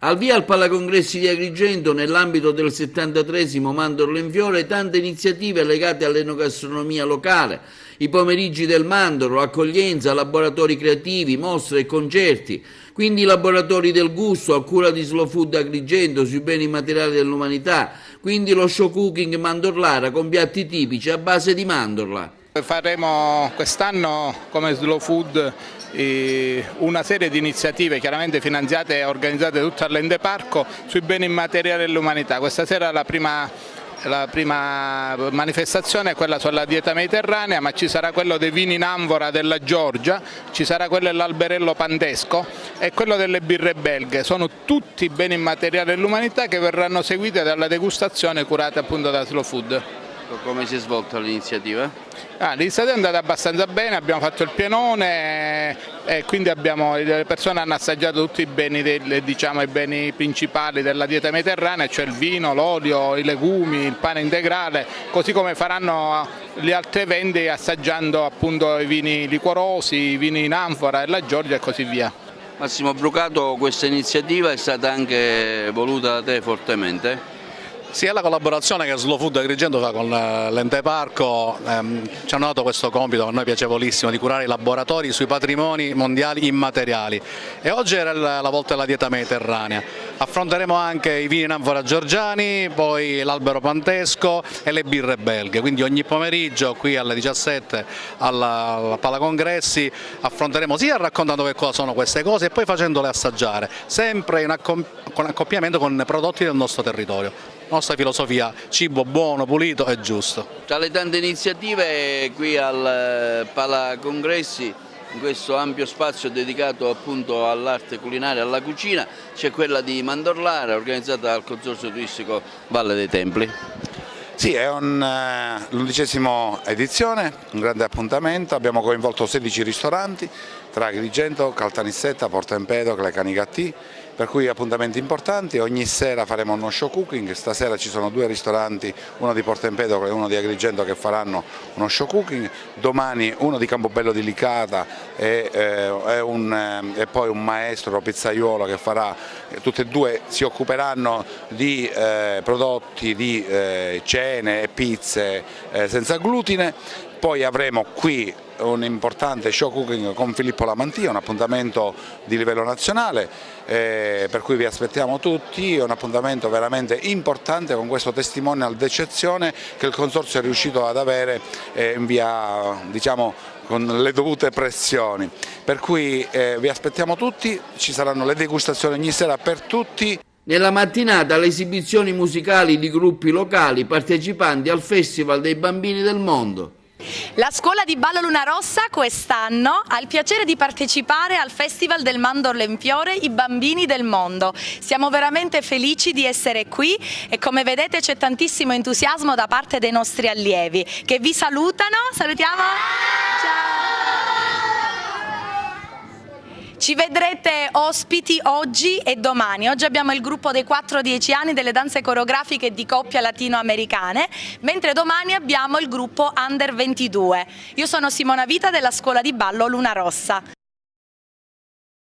Al via al Palacongressi di Agrigento, nell'ambito del 73esimo Mandorlo in Fiore, tante iniziative legate all'enogastronomia locale, i pomeriggi del mandorlo, accoglienza, laboratori creativi, mostre e concerti, quindi i laboratori del gusto a cura di Slow Food Agrigento sui beni materiali dell'umanità, quindi lo show cooking mandorlara con piatti tipici a base di mandorla. Faremo quest'anno come Slow Food una serie di iniziative chiaramente finanziate e organizzate tutte all'Ente Parco sui beni immateriali dell'umanità. Questa sera la prima manifestazione è quella sulla dieta mediterranea, ma ci sarà quello dei vini in anfora della Georgia, ci sarà quello dell'alberello pantesco e quello delle birre belghe. Sono tutti beni immateriali dell'umanità che verranno seguiti dalla degustazione curata appunto da Slow Food. Come si è svolta l'iniziativa? L'iniziativa è andata abbastanza bene, abbiamo fatto il pienone e quindi le persone hanno assaggiato tutti i beni, i beni principali della dieta mediterranea, cioè il vino, l'olio, i legumi, il pane integrale, così come faranno gli altri eventi assaggiando appunto i vini liquorosi, i vini in anfora e la Georgia e così via. Massimo Brucato, questa iniziativa è stata anche voluta da te fortemente? Sì, è la collaborazione che Slow Food Agrigento fa con l'Ente Parco, ci hanno dato questo compito, a noi piacevolissimo, di curare i laboratori sui patrimoni mondiali immateriali e oggi era la volta della dieta mediterranea. Affronteremo anche i vini in anfora georgiani, poi l'albero pantesco e le birre belghe, quindi ogni pomeriggio qui alle 17 al Palacongressi affronteremo sia raccontando che cosa sono queste cose e poi facendole assaggiare, sempre in accoppiamento con prodotti del nostro territorio. La nostra filosofia, cibo buono, pulito e giusto. Tra le tante iniziative qui al Palacongressi, in questo ampio spazio dedicato appunto all'arte culinaria e alla cucina, c'è quella di Mandorlara organizzata dal Consorzio Turistico Valle dei Templi. Sì, è l'11ª edizione, un grande appuntamento, abbiamo coinvolto 16 ristoranti tra Agrigento, Caltanissetta, Porto Empedocle, Canicattì, per cui appuntamenti importanti. Ogni sera faremo uno show cooking, stasera ci sono 2 ristoranti, uno di Porto Empedocle e uno di Agrigento che faranno uno show cooking, domani uno di Campobello di Licata e poi un maestro pizzaiolo che farà, tutte e 2 si occuperanno di prodotti di cene e pizze senza glutine. Poi avremo qui un importante show cooking con Filippo Lamantia, un appuntamento di livello nazionale, per cui vi aspettiamo tutti, è un appuntamento veramente importante con questo testimonial d'eccezione che il Consorzio è riuscito ad avere in via, diciamo, con le dovute pressioni. Per cui vi aspettiamo tutti, ci saranno le degustazioni ogni sera per tutti. Nella mattinata le esibizioni musicali di gruppi locali partecipanti al Festival dei Bambini del Mondo. La scuola di ballo Luna Rossa quest'anno ha il piacere di partecipare al Festival del Mandorlo in Fiore, i bambini del mondo. Siamo veramente felici di essere qui e come vedete c'è tantissimo entusiasmo da parte dei nostri allievi che vi salutano. Salutiamo! Ciao! Ci vedrete ospiti oggi e domani. Oggi abbiamo il gruppo dei 4-10 anni delle danze coreografiche di coppia latinoamericane, mentre domani abbiamo il gruppo Under 22. Io sono Simona Vita della scuola di ballo Luna Rossa.